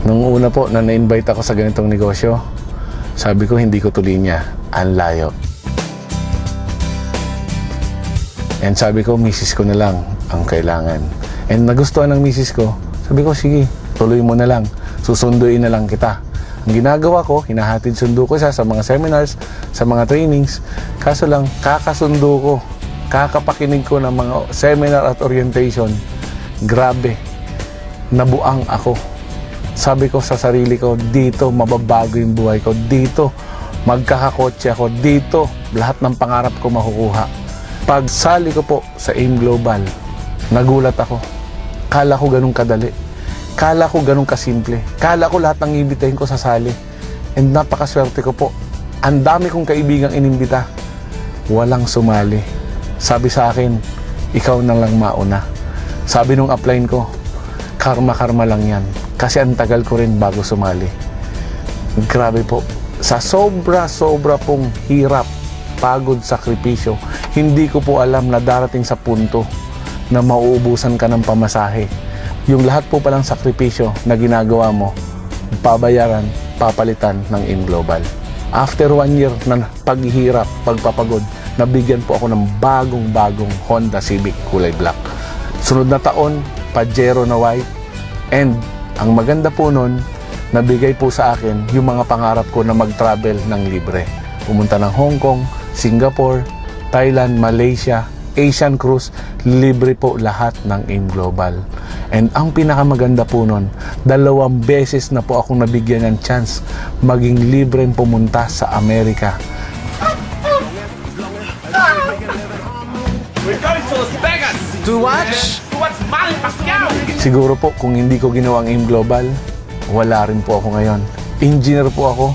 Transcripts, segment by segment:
Nung una po na na-invite ako sa ganitong negosyo, sabi ko hindi ko tuloy niya, ang layo. And sabi ko, misis ko na lang ang kailangan. And nagustuhan ng misis ko, sabi ko, sige, tuloy mo na lang. Susunduin na lang kita. Ang ginagawa ko, hinahatid sundo ko siya sa mga seminars, sa mga trainings. Kaso lang, kakasundo ko, kakapakinig ko ng mga seminar at orientation. Grabe, nabuang ako. Sabi ko sa sarili ko, dito mababago yung buhay ko. Dito, magkakakotse ako. Dito, lahat ng pangarap ko makukuha. Pagsali ko po sa AIM Global, nagulat ako. Kala ko ganun kadali. Kala ko ganun kasimple. Kala ko lahat ng ibitahin ko sasali. And napakaswerte ko po. Ang dami kong kaibigang inimbita. Walang sumali. Sabi sa akin, ikaw na lang mauna. Sabi nung upline ko, karma-karma lang yan. Kasi ang tagal ko rin bago sumali. Grabe po. Sa sobra pong hirap, pagod, sakripisyo, hindi ko po alam na darating sa punto na mauubusan ka ng pamasahe. Yung lahat po palang sakripisyo na ginagawa mo, pabayaran, papalitan ng AIM Global. After 1 year na paghihirap, pagpapagod, nabigyan po ako ng bagong Honda Civic kulay black. Sunod na taon, Pajero na white. And ang maganda po nun, nabigay po sa akin yung mga pangarap ko na mag-travel ng libre. Pumunta ng Hong Kong, Singapore, Thailand, Malaysia, Asian Cruise, libre po lahat ng AIM Global. And ang pinakamaganda po nun, 2 beses na po akong nabigyan ng chance maging libreng pumunta sa Amerika. We're going to Las Vegas! To watch? To watch Manny Pacquiao! Siguro po kung hindi ko ginawa ang AIM Global, wala rin po ako ngayon. Engineer po ako.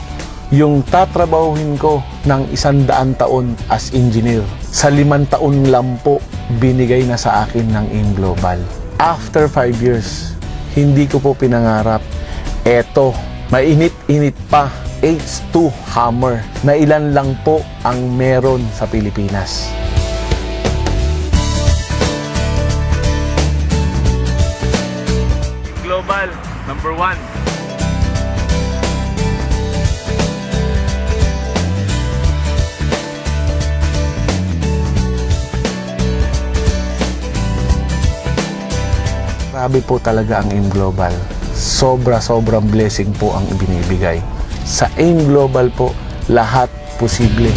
Yung tatrabahuhin ko ng 100 taon as engineer, sa 5 taon lang po binigay na sa akin ng AIM Global. After 5 years, hindi ko po pinangarap. Eto, mainit-init pa, H2 Hammer, na ilan lang po ang meron sa Pilipinas. Global, number 1. Grabe po talaga ang AIM Global. Sobrang blessing po ang ibinibigay. Sa AIM Global po, lahat posible.